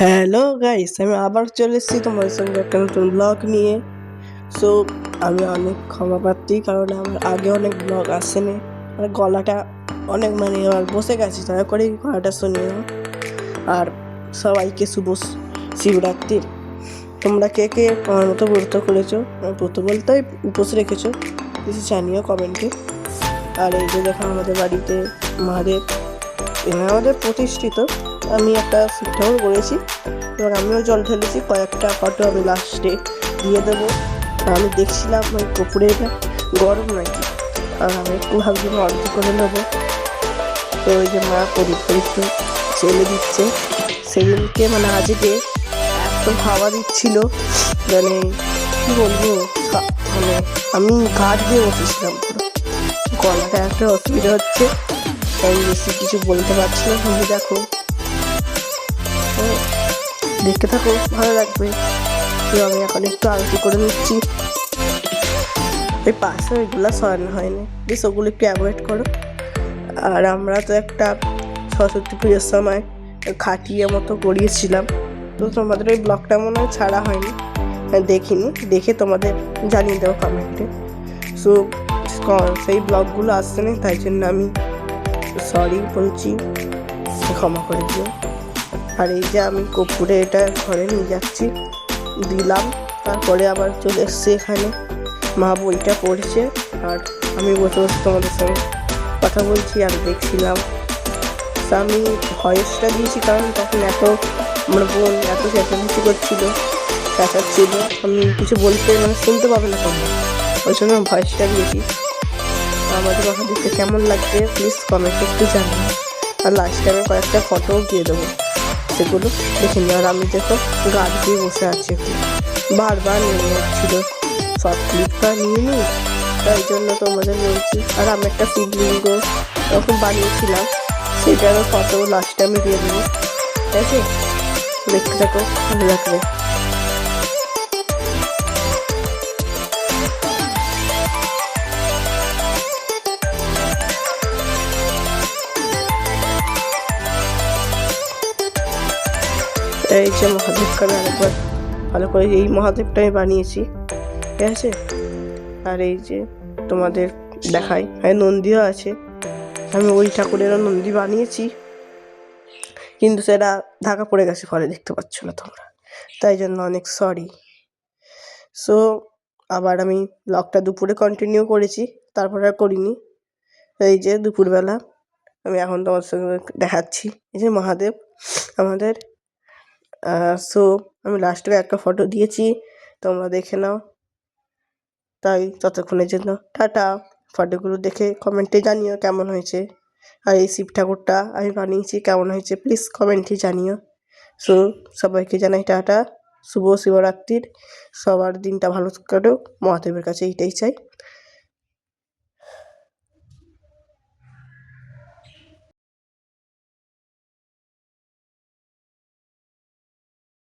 Hello guys, আমি আবার চলে এসেছি তোমাদের সঙ্গে একটা নতুন ব্লগ নিয়ে। সো আমি অনেক ক্ষমা প্রার্থী, কারণ আমার আগে অনেক ব্লগ আসেনি। মানে গলাটা অনেক এবার বসে গেছে, দয়া করে গলাটা শুনিয়ে নাও। আর সবাইকে শুভ শিবরাত্রির। তোমরা কে কে আমার মতো ব্রত করেছো, ব্রত বলতে উপোস রেখেছো, কিছু জানিও কমেন্টে। আর এই যে দেখো আমাদের বাড়িতে মহাদেব আমাদের প্রতিষ্ঠিত। আমি একটা শিব ঠাকুর করেছি এবং আমিও জল ঢেলেছি, কয়েকটা ফটো আমি লাস্টে দিয়ে দেবো। আমি দেখছিলাম ওই কপুরেটা গরম নাকি, আর আমি একটু ভাবছিলাম অল্প করে নেবো। তো ওই যে মা পরিত্র চেলে দিচ্ছে সেদিনকে, আজকে এত হাওয়া দিচ্ছিল, মানে কি বলবো, মানে আমি ঘাট দিয়ে বসেছিলাম পুরো। গলাটা একটা অসুবিধা হচ্ছে, তাই বেশি কিছু বলতে পারছি না। তুমি দেখো, দেখতে থাকো, ভালো লাগবে। তো আমি এখন একটু আরতি করে নিচ্ছি। ওই পাশে ওইগুলো সরানো হয়নি, প্লিজ ওগুলো একটু অ্যাভয়েড করো। আর আমরা তো একটা সরস্বতী পুজোর সময় খাটিয়ে মতো করিয়েছিলাম, তো তোমাদের ওই ব্লগটা মনে হয় ছাড়া হয়নি, দেখিনি, দেখে তোমাদের জানিয়ে দেবো কমেন্টে। সো সেই ব্লগগুলো আসছে না, তাই জন্য আমি সরি বলছি, ক্ষমা করে দিও। আর এই যে আমি কপুরে এটা ঘরে নিয়ে যাচ্ছি, দিলাম, তারপরে আবার চলে এসছি এখানে। মা বইটা পড়ছে আর আমি বসে বসে তোমাদের সঙ্গে কথা বলছি আর দেখছিলাম। আমি ভয়েসটা দিয়েছি কারণ তখন এত আমার বোন এত চেঁচামেচি করছিল, চেঁচাচ্ছিল, আমি কিছু বলতে শুনতে পাবে না তোমরা, ওই জন্য ভয়েসটা দিয়েছি। আমাদের মহাদেবকে কেমন লাগছে প্লিজ কমেন্টে একটু জানাবো। আর লাস্টে আমি কয়েকটা ফটোও দিয়ে দেবো, সেগুলো দেখে নিই। আর আমি দেখো গাছ দিয়ে বসে আছি, বারবার নিয়ে যাচ্ছিলো, সব ক্লিপটা নিয়ে নিই, তাই জন্য তোমাদের বলছি। আর আমি একটা শিবলিঙ্গ তখন বানিয়েছিলাম, সেটারও ফটো লাস্টে আমি দিয়ে দেবো, ঠিক আছে? দেখতে থাকো, ভালো লাগবে। এই যে মহাদেবকে আমি আরেকবার ভালো করে, এই মহাদেবটা আমি বানিয়েছি, ঠিক আছে? আর এই যে তোমাদের দেখাই, নন্দীও আছে। আমি ওই ঠাকুরেরও নন্দী বানিয়েছি, কিন্তু সেটা ঢাকা পড়ে গেছে, ফলে দেখতে পাচ্ছ না তোমরা, তাই জন্য অনেক সরি। সো আবার আমি ব্লগটা দুপুরে কন্টিনিউ করেছি, তারপরে আর করিনি। এই যে দুপুরবেলা আমি এখন তোমার সঙ্গে দেখাচ্ছি, এই যে মহাদেব আমাদের। সো আমি লাস্টে একটা ফটো দিয়েছি, তোমরা দেখে নাও। তাই ততক্ষণের জন্য টাটা। ফটোগুলো দেখে কমেন্টে জানিও কেমন হয়েছে। আর এই শিব ঠাকুরটা আমি বানিয়েছি, কেমন হয়েছে প্লিজ কমেন্টে জানিও। সো সবাইকে জানাই টাটা, শুভ শিবরাত্রির। সবার দিনটা ভালো কাটুক, মহাদেবের কাছে এইটাই চাই।